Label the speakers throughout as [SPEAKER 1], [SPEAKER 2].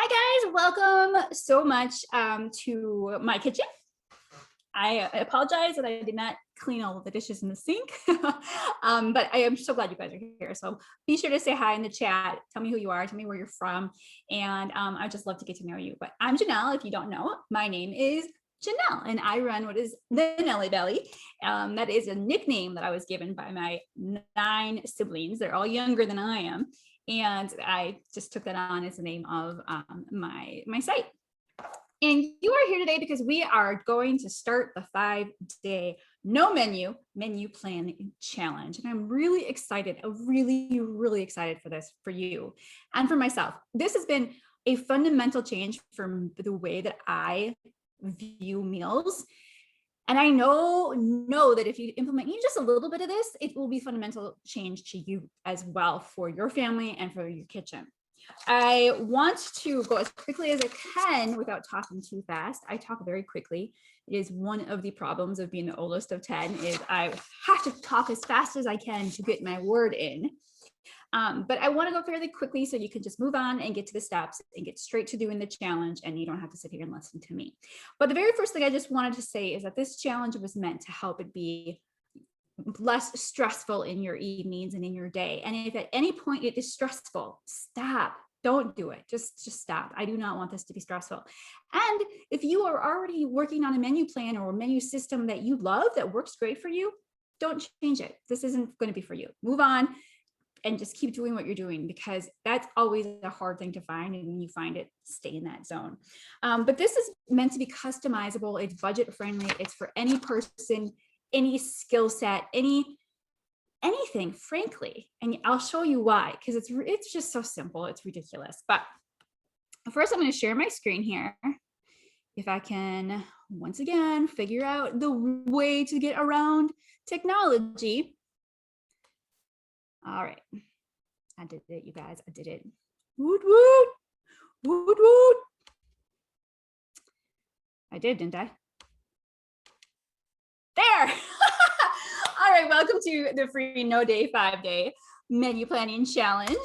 [SPEAKER 1] Hi guys, welcome so much to my kitchen. I apologize that I did not clean all of the dishes in the sink, but I am so glad you guys are here. So be sure to say hi in the chat. Tell me who you are, tell me where you're from, and I'd just love to get to know you. But I'm Janelle. If you don't know, my name is Janelle, and I run what is the Nelly Belly. That is a nickname that I was given by my 9 siblings. They're all younger than I am. And I just took that on as the name of my site. And you are here today because we are going to start the 5-day no menu plan challenge. And I'm really excited, really excited for this, for you and for myself. This has been a fundamental change from the way that I view meals. And I know that if you implement even just a little bit of this, it will be fundamental change to you as well for your family and for your kitchen. I want to go as quickly as I can without talking too fast. I talk very quickly. It is one of the problems of being the oldest of 10 is I have to talk as fast as I can to get my word in. But I want to go fairly quickly so you can just move on and get to the steps and get straight to doing the challenge, and you don't have to sit here and listen to me. But the very first thing I just wanted to say is that this challenge was meant to help it be less stressful in your evenings and in your day. And if at any point it is stressful, stop. Don't do it. Just stop. I do not want this to be stressful. And if you are already working on a menu plan or a menu system that you love, that works great for you, don't change it. This isn't going to be for you. Move on and just keep doing what you're doing, because that's always a hard thing to find. And when you find it, stay in that zone. But this is meant to be customizable. It's budget friendly. It's for any person, any skill set, anything, frankly. And I'll show you why, because it's just so simple. It's ridiculous. But first, I'm going to share my screen here. If I can, once again, figure out the way to get around technology. All right, I did it, you guys. I did it. Woot, woot, woot, woot. I did, didn't I? There. All right, welcome to the free no day 5-day menu planning challenge.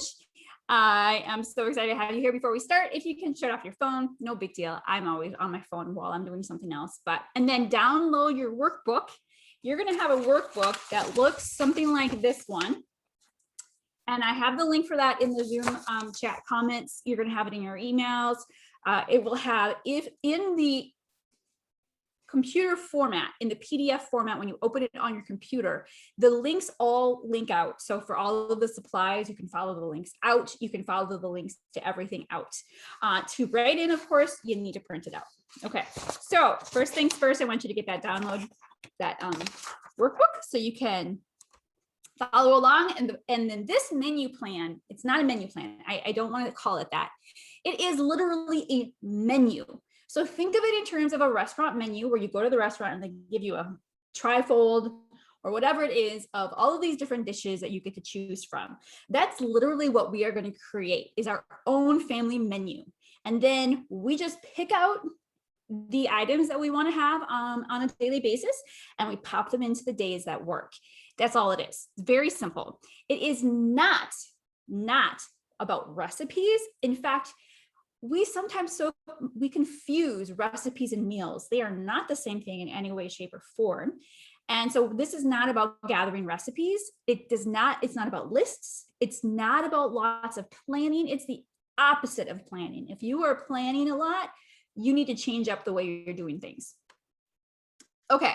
[SPEAKER 1] I am so excited to have you here. Before we start, if you can shut off your phone, no big deal. I'm always on my phone while I'm doing something else. And then download your workbook. You're going to have a workbook that looks something like this one. And I have the link for that in the Zoom chat comments. You're going to have it in your emails. It will have, if in the computer format, in the PDF format, when you open it on your computer, the links all link out. So for all of the supplies, you can follow the links out. You can follow the links to everything out. To write in, of course, you need to print it out. Okay, so first things first, I want you to get that download, that workbook, so you can follow along. And then this menu plan, it's not a menu plan. I don't want to call it that. It is literally a menu. So think of it in terms of a restaurant menu where you go to the restaurant and they give you a trifold or whatever it is of all of these different dishes that you get to choose from. That's literally what we are going to create, is our own family menu. And then we just pick out the items that we want to have on a daily basis, and we pop them into the days that work. That's all it is. It's very simple. It is not about recipes. In fact, we sometimes we confuse recipes and meals. They are not the same thing in any way, shape, or form. And so this is not about gathering recipes. It's not about lists. It's not about lots of planning. It's the opposite of planning. If you are planning a lot, you need to change up the way you're doing things. Okay.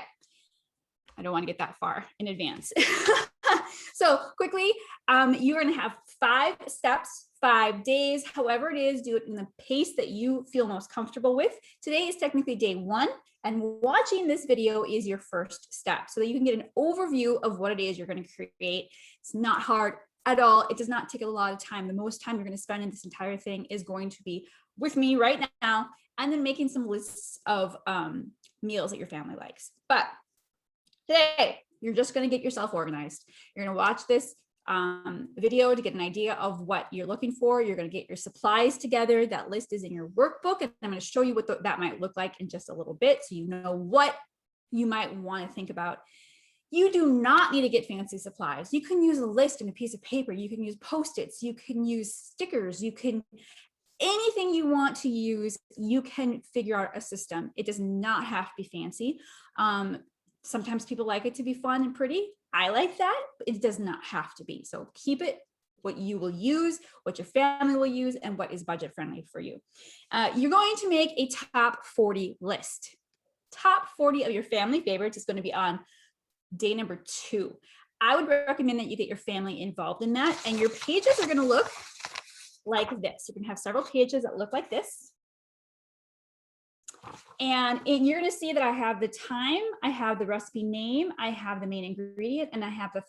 [SPEAKER 1] I don't want to get that far in advance. So quickly, you're going to have 5 steps, 5 days, however it is, do it in the pace that you feel most comfortable with. Today is technically day 1, and watching this video is your first step so that you can get an overview of what it is you're going to create. It's not hard at all. It does not take a lot of time. The most time you're going to spend in this entire thing is going to be with me right now, and then making some lists of meals that your family likes. But today, you're just going to get yourself organized. You're going to watch this video to get an idea of what you're looking for. You're going to get your supplies together. That list is in your workbook, and I'm going to show you what that might look like in just a little bit, so you know what you might want to think about. You do not need to get fancy supplies. You can use a list and a piece of paper. You can use Post-its. You can use stickers. You can anything you want to use, you can figure out a system. It does not have to be fancy. Sometimes people like it to be fun and pretty. I like that, but it does not have to be. So keep it what you will use, what your family will use, and what is budget friendly for you. You're going to make a top 40 list. Top 40 of your family favorites is going to be on day number 2. I would recommend that you get your family involved in that, and your pages are going to look like this. You can have several pages that look like this. And you're going to see that I have the time, I have the recipe name, I have the main ingredient, and I have the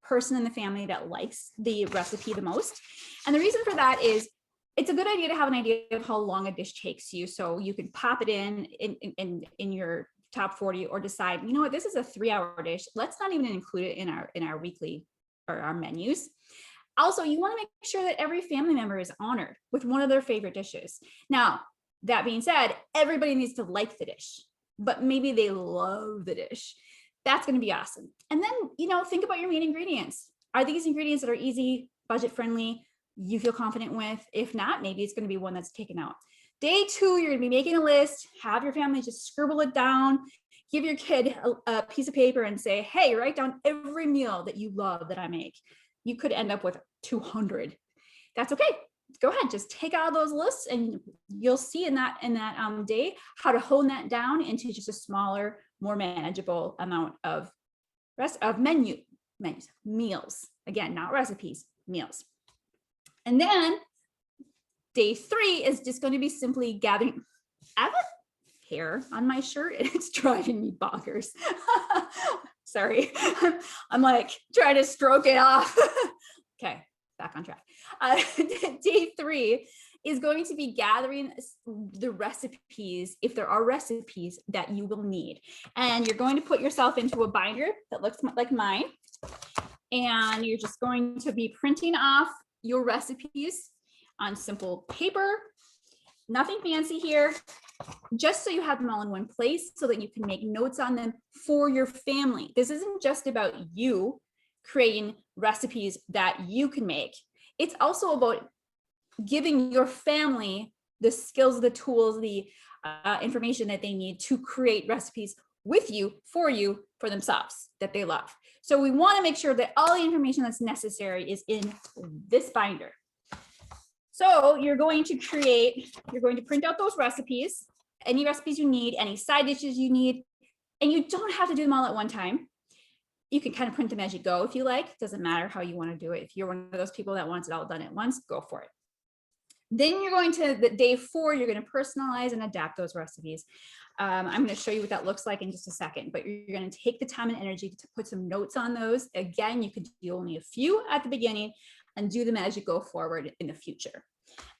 [SPEAKER 1] person in the family that likes the recipe the most. And the reason for that is it's a good idea to have an idea of how long a dish takes you. So you can pop it in your top 40, or decide, you know what, this is a 3-hour dish. Let's not even include it in our weekly or our menus. Also, you want to make sure that every family member is honored with one of their favorite dishes. Now, that being said, everybody needs to like the dish, but maybe they love the dish. That's going to be awesome. And then, you know, think about your main ingredients. Are these ingredients that are easy, budget friendly, you feel confident with? If not, maybe it's going to be one that's taken out. Day 2, you're going to be making a list, have your family just scribble it down, give your kid a piece of paper and say, hey, write down every meal that you love that I make. You could end up with 200. That's okay. Go ahead, just take out those lists, and you'll see in that day how to hone that down into just a smaller, more manageable amount of meals. Again, not recipes, meals. And then day 3 is just going to be simply gathering. I have a hair on my shirt and it's driving me bonkers. Sorry, I'm like trying to stroke it off. Okay, back on track. Day 3 is going to be gathering the recipes, if there are recipes that you will need. And you're going to put yourself into a binder that looks like mine. And you're just going to be printing off your recipes on simple paper. Nothing fancy here, just so you have them all in one place so that you can make notes on them for your family. This isn't just about you creating recipes that you can make. It's also about giving your family the skills, the tools, the information that they need to create recipes with you, for themselves, that they love. So we want to make sure that all the information that's necessary is in this binder. So you're going to print out those recipes, any recipes you need, any side dishes you need, and you don't have to do them all at one time. You can kind of print them as you go if you like. It doesn't matter how you want to do it. If you're one of those people that wants it all done at once, go for it. Then you're going to day 4, you're going to personalize and adapt those recipes. I'm going to show you what that looks like in just a second, but you're going to take the time and energy to put some notes on those. Again, you could do only a few at the beginning and do them as you go forward in the future.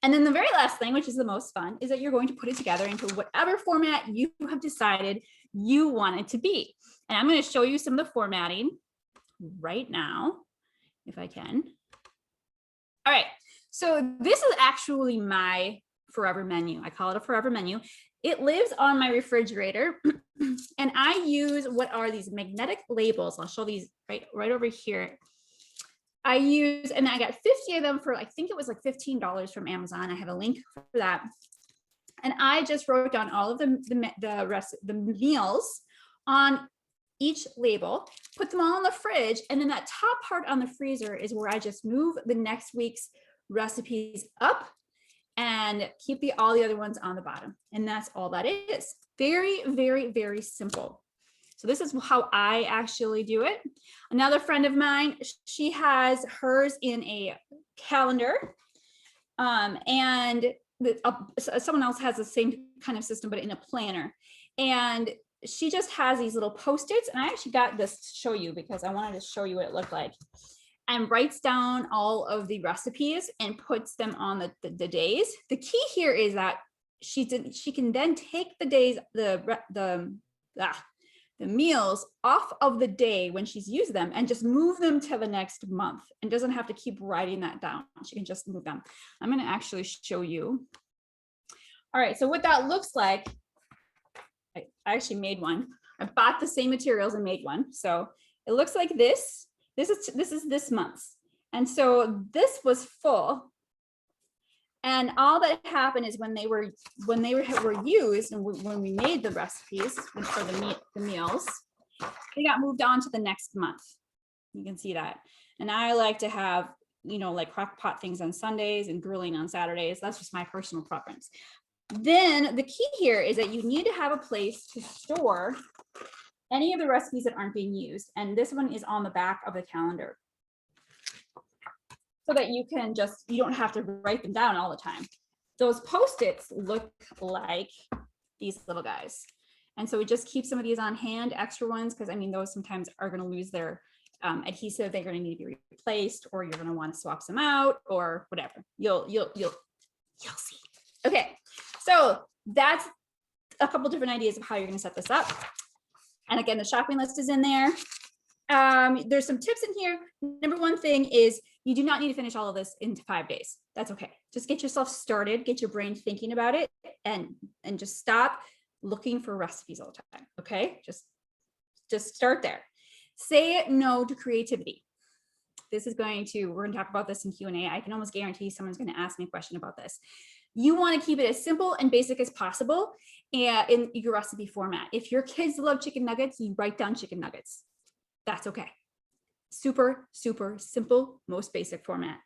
[SPEAKER 1] And then the very last thing, which is the most fun, is that you're going to put it together into whatever format you have decided you want it to be. And I'm going to show you some of the formatting right now, if I can. All right, so this is actually my forever menu. I call it a forever menu. It lives on my refrigerator, and I use what are these magnetic labels. I'll show these right over here. I use, and I got 50 of them for, I think it was like $15 from Amazon. I have a link for that. And I just wrote down all of the meals on each label, put them all in the fridge, and then that top part on the freezer is where I just move the next week's recipes up and keep all the other ones on the bottom. And that's all that is. Very, very, very simple. So this is how I actually do it. Another friend of mine, she has hers in a calendar, and someone else has the same kind of system, but in a planner. And she just has these little Post-its, and I actually got this to show you because I wanted to show you what it looked like, and writes down all of the recipes and puts them on the days. The key here is that she can then take the days, the meals off of the day when she's used them and just move them to the next month, and doesn't have to keep writing that down. She can just move them. I'm going to actually show you. All right, so what that looks like, I actually made one. I bought the same materials and made one. So it looks like this. This is this month's. And so this was full. And all that happened is when they were used and when we made the recipes for the meals, they got moved on to the next month. You can see that. And I like to have, you know, like crock pot things on Sundays and grilling on Saturdays. That's just my personal preference. Then the key here is that you need to have a place to store any of the recipes that aren't being used. And this one is on the back of the calendar, so that you can just, you don't have to write them down all the time. Those Post-its look like these little guys. And so we just keep some of these on hand, extra ones, because I mean, those sometimes are going to lose their adhesive. They're going to need to be replaced, or you're going to want to swap some out, or whatever. You'll see. Okay, so that's a couple different ideas of how you're going to set this up. And again, the shopping list is in there. There's some tips in here. Number one thing is you do not need to finish all of this in 5 days. That's okay. Just get yourself started, get your brain thinking about it, and just stop looking for recipes all the time. Okay, just start there. Say no to creativity. This is we're going to talk about this in Q&A. I can almost guarantee someone's going to ask me a question about this. You want to keep it as simple and basic as possible in your recipe format. If your kids love chicken nuggets, you write down chicken nuggets. That's okay. Super, super simple, most basic format.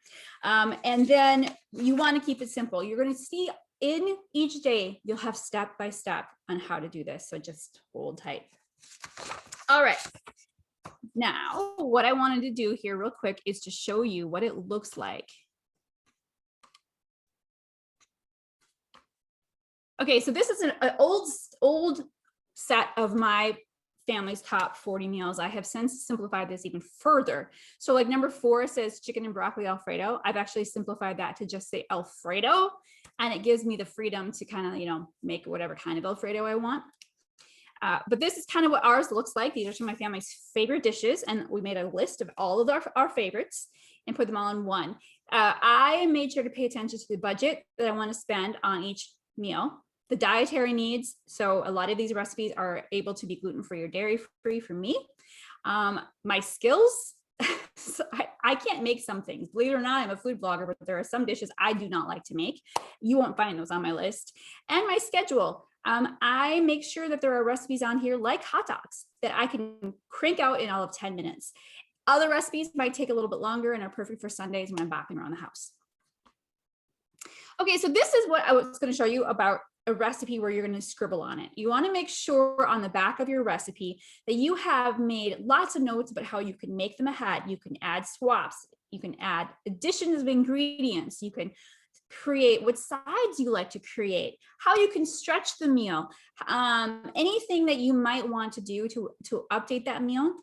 [SPEAKER 1] And then you want to keep it simple. You're going to see in each day, you'll have step by step on how to do this. So just hold tight. All right. Now, what I wanted to do here real quick is to show you what it looks like. Okay, so this is an old set of my family's top 40 meals. I have since simplified this even further. So like number 4 says chicken and broccoli Alfredo. I've actually simplified that to just say Alfredo, and it gives me the freedom to kind of, you know, make whatever kind of Alfredo I want. But this is kind of what ours looks like. These are some of my family's favorite dishes, and we made a list of all of our favorites and put them all in one. I made sure to pay attention to the budget that I want to spend on each meal. The dietary needs. So a lot of these recipes are able to be gluten-free or dairy-free for me. My skills, so I can't make some things. Believe it or not, I'm a food blogger, but there are some dishes I do not like to make. You won't find those on my list. And my schedule. I make sure that there are recipes on here like hot dogs that I can crank out in all of 10 minutes. Other recipes might take a little bit longer and are perfect for Sundays when I'm bopping around the house. Okay, so this is what I was going to show you about a recipe where you're going to scribble on it. You want to make sure on the back of your recipe that you have made lots of notes about how you can make them ahead. You can add swaps. You can add additions of ingredients. You can create what sides you like to create, how you can stretch the meal, anything that you might want to do to update that meal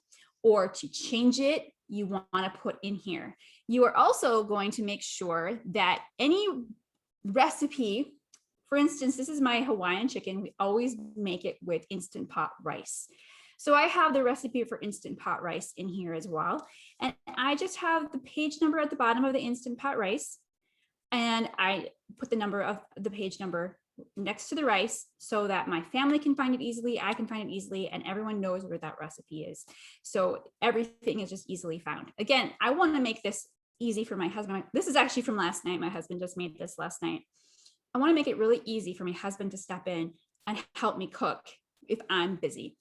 [SPEAKER 1] or to change it, you want to put in here. You are also going to make sure that any recipe, for instance, this is my Hawaiian chicken. We always make it with Instant Pot rice. So I have the recipe for Instant Pot rice in here as well. And I just have the page number at the bottom of the Instant Pot rice. And I put the number of the page number next to the rice so that my family can find it easily, I can find it easily, and everyone knows where that recipe is. So everything is just easily found. Again, I want to make this easy for my husband. This is actually from last night. My husband just made this last night. I want to make it really easy for my husband to step in and help me cook if I'm busy.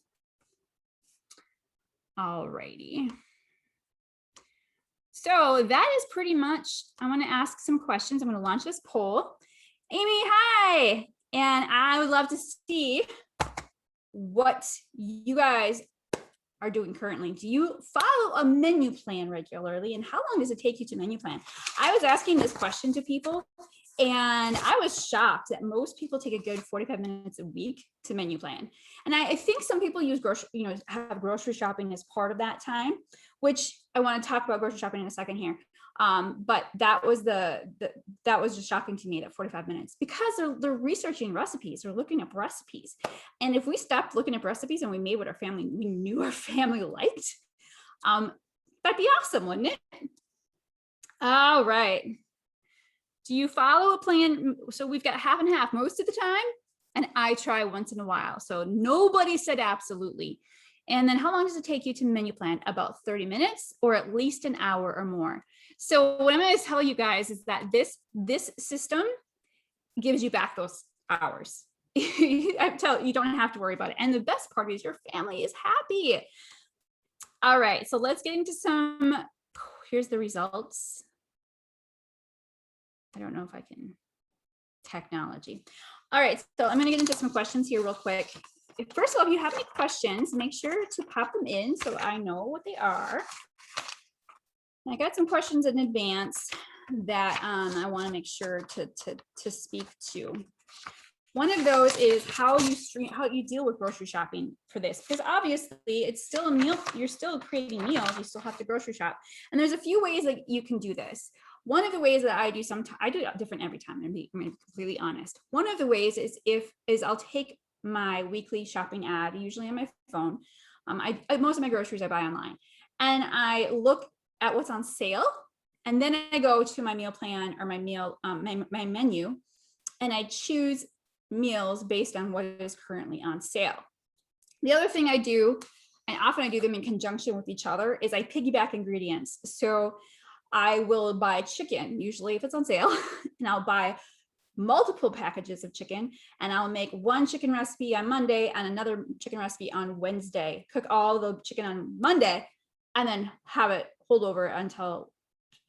[SPEAKER 1] All righty. So that is pretty much, I want to ask some questions. I'm going to launch this poll. Amy, hi. And I would love to see what you guys are doing currently. Do you follow a menu plan regularly? And how long does it take you to menu plan? I was asking this question to people, and I was shocked that most people take a good 45 minutes a week to menu plan. And I think some people use have grocery shopping as part of that time, which I want to talk about grocery shopping in a second here. But that was that was just shocking to me, that 45 minutes, because they're researching recipes, they're looking up recipes. And if we stopped looking up recipes and we made what we knew our family liked, that'd be awesome, wouldn't it? All right. Do you follow a plan? So we've got half and half most of the time, and I try once in a while. So nobody said absolutely. And then how long does it take you to menu plan? About 30 minutes or at least an hour or more. So what I'm going to tell you guys is that this system gives you back those hours. I tell you don't have to worry about it. And the best part is your family is happy. All right, so let's get into some, here's the results. I don't know if I can, technology. All right, so I'm gonna get into some questions here real quick. First of all, if you have any questions, make sure to pop them in so I know what they are. I got some questions in advance that I want to make sure to speak to. One of those is how you deal with grocery shopping for this, because obviously it's still a meal. You're still creating meals. You still have to grocery shop, and there's a few ways that you can do this. One of the ways that I do sometimes, I do it different every time. I'm gonna be completely honest. One of the ways is I'll take my weekly shopping ad, usually on my phone. Most of my groceries I buy online, and I look at what's on sale, and then I go to my meal plan or my meal my menu, and I choose meals based on what is currently on sale. The other thing I do, and often I do them in conjunction with each other, is I piggyback ingredients. So I will buy chicken, usually if it's on sale, and I'll buy multiple packages of chicken, and I'll make one chicken recipe on Monday and another chicken recipe on Wednesday, cook all the chicken on Monday, and then have it hold over until,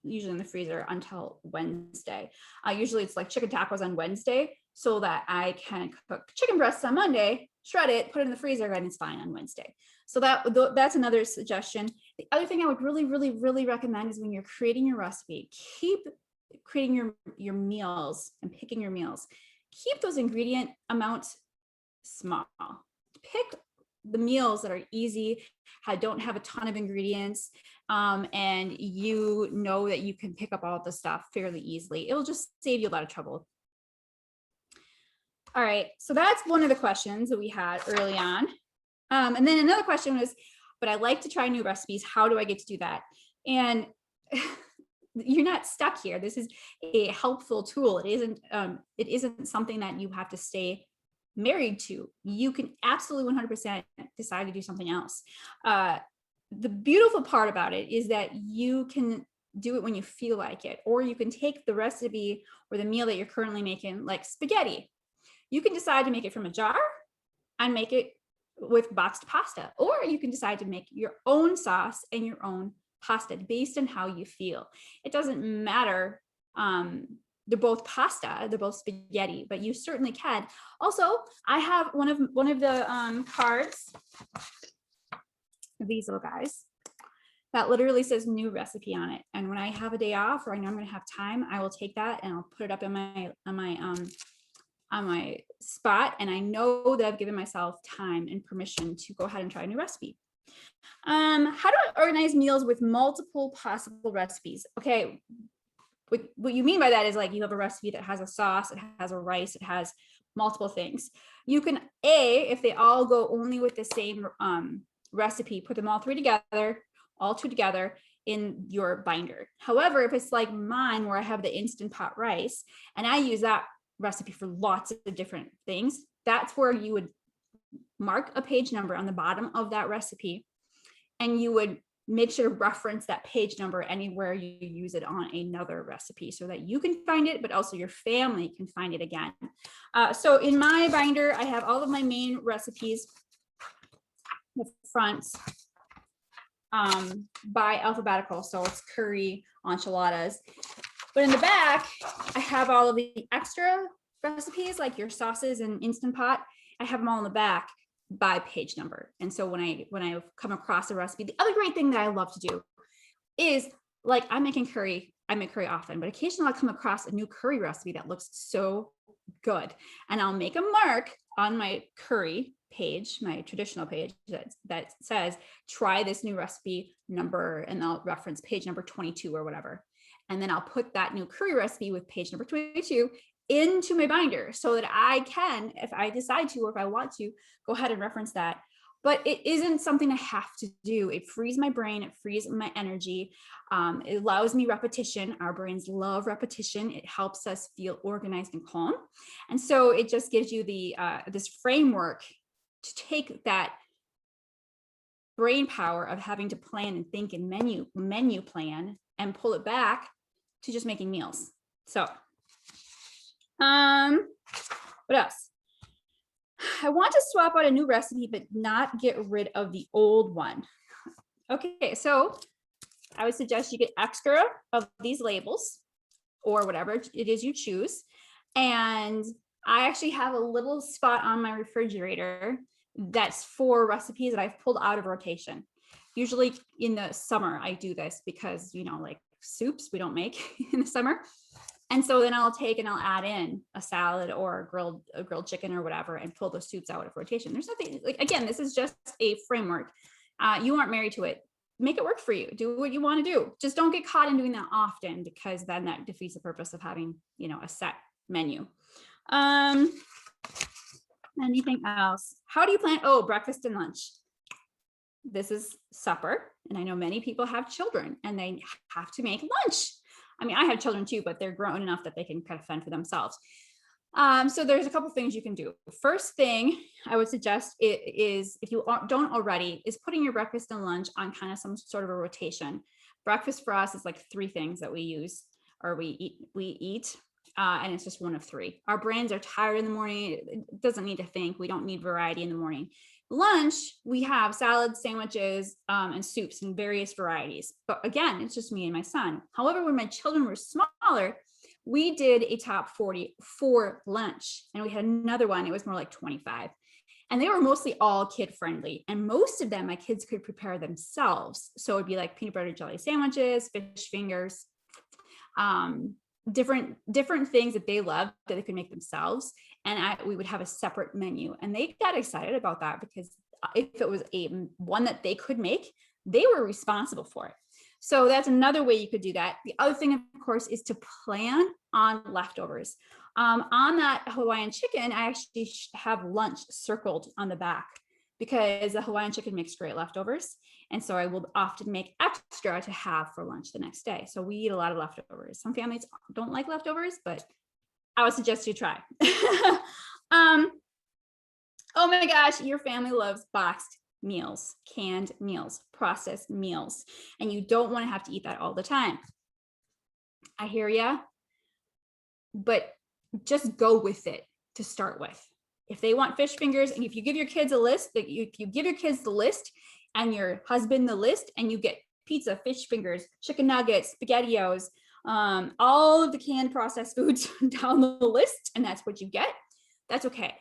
[SPEAKER 1] usually in the freezer, until Wednesday. Usually it's like chicken tacos on Wednesday, so that I can cook chicken breasts on Monday, shred it, put it in the freezer, and it's fine on Wednesday. So that's another suggestion. The other thing I would really recommend is when you're creating your recipe, keep creating your meals and picking your meals. Keep those ingredient amounts small. Pick the meals that are easy, don't have a ton of ingredients, and you know that you can pick up all the stuff fairly easily. It'll just save you a lot of trouble. All right, so that's one of the questions that we had early on. And then another question was, but I like to try new recipes. How do I get to do that? And you're not stuck here. This is a helpful tool. It isn't something that you have to stay married to. You can absolutely 100% decide to do something else. The beautiful part about it is that you can do it when you feel like it, or you can take the recipe or the meal that you're currently making, like spaghetti. You can decide to make it from a jar and make it with boxed pasta, or you can decide to make your own sauce and your own pasta based on how you feel. It doesn't matter. They're both pasta, they're both spaghetti, but you certainly can. Also, I have one of the cards, these little guys, that literally says new recipe on it. And when I have a day off, or I know I'm going to have time, I will take that and I'll put it up in on my spot, and I know that I've given myself time and permission to go ahead and try a new recipe. How do I organize meals with multiple possible recipes? Okay, what you mean by that is, like, you have a recipe that has a sauce, it has a rice, it has multiple things. You can, if they all go only with the same recipe, put them all two together in your binder. However, if it's like mine, where I have the Instant Pot rice and I use that recipe for lots of different things, that's where you would mark a page number on the bottom of that recipe, and you would make sure to reference that page number anywhere you use it on another recipe, so that you can find it, but also your family can find it again. So in my binder, I have all of my main recipes, the front, by alphabetical, so it's curry, enchiladas. But in the back, I have all of the extra recipes, like your sauces and Instant Pot. I have them all in the back by page number. And so when I come across a recipe, the other great thing that I love to do is, like, I'm making curry. I make curry often, but occasionally I'll come across a new curry recipe that looks so good, and I'll make a mark on my curry page, my traditional page, that says, try this new recipe number, and I'll reference page number 22 or whatever. And then I'll put that new curry recipe with page number 22 into my binder, so that I can, if I decide to, or if I want to, go ahead and reference that. But it isn't something I have to do. It frees my brain, it frees my energy. It allows me repetition. Our brains love repetition. It helps us feel organized and calm. And so it just gives you this framework to take that brain power of having to plan and think and menu plan, and pull it back to just making meals. So What else? I want to swap out a new recipe, but not get rid of the old one. Okay, so I would suggest you get extra of these labels or whatever it is you choose. And I actually have a little spot on my refrigerator that's for recipes that I've pulled out of rotation. Usually in the summer, I do this because, you know, like soups we don't make in the summer. And so then I'll take and I'll add in a salad or a grilled chicken or whatever and pull those soups out of rotation. There's nothing like, again, this is just a framework. You aren't married to it. Make it work for you. Do what you want to do. Just don't get caught in doing that often, because then that defeats the purpose of having, you know, a set menu. Anything else? How do you plan? Oh, breakfast and lunch. This is supper. And I know many people have children and they have to make lunch. I mean, I have children too, but they're grown enough that they can kind of fend for themselves. So there's a couple things you can do. First thing I would suggest is, if you don't already, is putting your breakfast and lunch on kind of some sort of a rotation. Breakfast for us is like 3 things that we use or we eat, and it's just one of 3. Our brains are tired in the morning. It doesn't need to think. We don't need variety in the morning. Lunch, we have salads, sandwiches, and soups in various varieties. But again, it's just me and my son. However, when my children were smaller, we did a top 40 for lunch, and we had another one. It was more like 25, and they were mostly all kid friendly. And most of them, my kids could prepare themselves. So it'd be like peanut butter jelly sandwiches, fish fingers, different things that they loved that they could make themselves. And we would have a separate menu, and they got excited about that because if it was one that they could make, they were responsible for it. So that's another way you could do that. The other thing, of course, is to plan on leftovers. On that Hawaiian chicken, I actually have lunch circled on the back because the Hawaiian chicken makes great leftovers. And so I will often make extra to have for lunch the next day. So we eat a lot of leftovers. Some families don't like leftovers, but I would suggest you try. Oh my gosh, your family loves boxed meals, canned meals, processed meals, and you don't want to have to eat that all the time. I hear ya, but just go with it to start with. If they want fish fingers, and if you give your kids a list, if you give your kids the list and your husband the list, and you get pizza, fish fingers, chicken nuggets, SpaghettiOs, all of the canned processed foods down the list, and that's what you get, that's okay.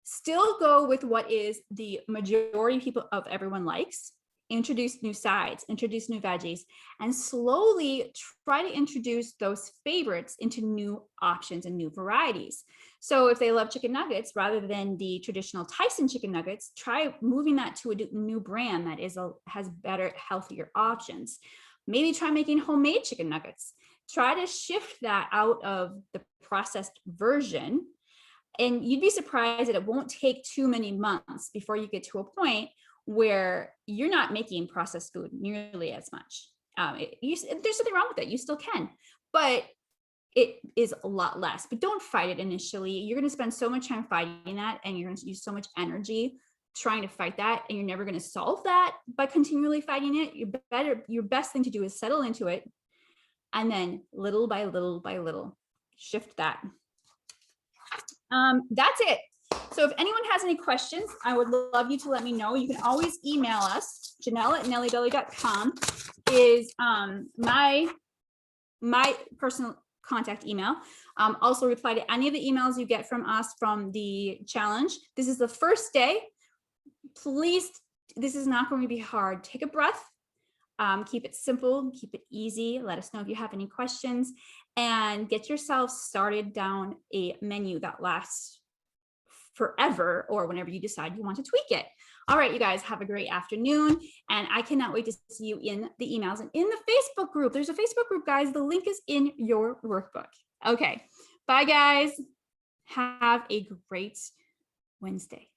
[SPEAKER 1] Still go with what is the majority of everyone likes. Introduce new sides, introduce new veggies, and slowly try to introduce those favorites into new options and new varieties. So if they love chicken nuggets, rather than the traditional Tyson chicken nuggets, try moving that to a new brand that has better, healthier options. Maybe try making homemade chicken nuggets. Try to shift that out of the processed version. And you'd be surprised that it won't take too many months before you get to a point where you're not making processed food nearly as much. There's something wrong with it. You still can, but it is a lot less. But don't fight it initially. You're going to spend so much time fighting that, and you're going to use so much energy trying to fight that, and you're never going to solve that by continually fighting it. Your best thing to do is settle into it, and then little by little by little, shift that. That's it. So if anyone has any questions, I would love you to let me know. You can always email us. Janelle@nellybelly.com is my personal contact email. Also reply to any of the emails you get from us from the challenge. This is the first day. Please, this is not going to be hard. Take a breath. Keep it simple, keep it easy. Let us know if you have any questions, and get yourself started down a menu that lasts forever, or whenever you decide you want to tweak it. All right, you guys, have a great afternoon, and I cannot wait to see you in the emails and in the Facebook group. There's a Facebook group, guys. The link is in your workbook. Okay, bye, guys. Have a great Wednesday.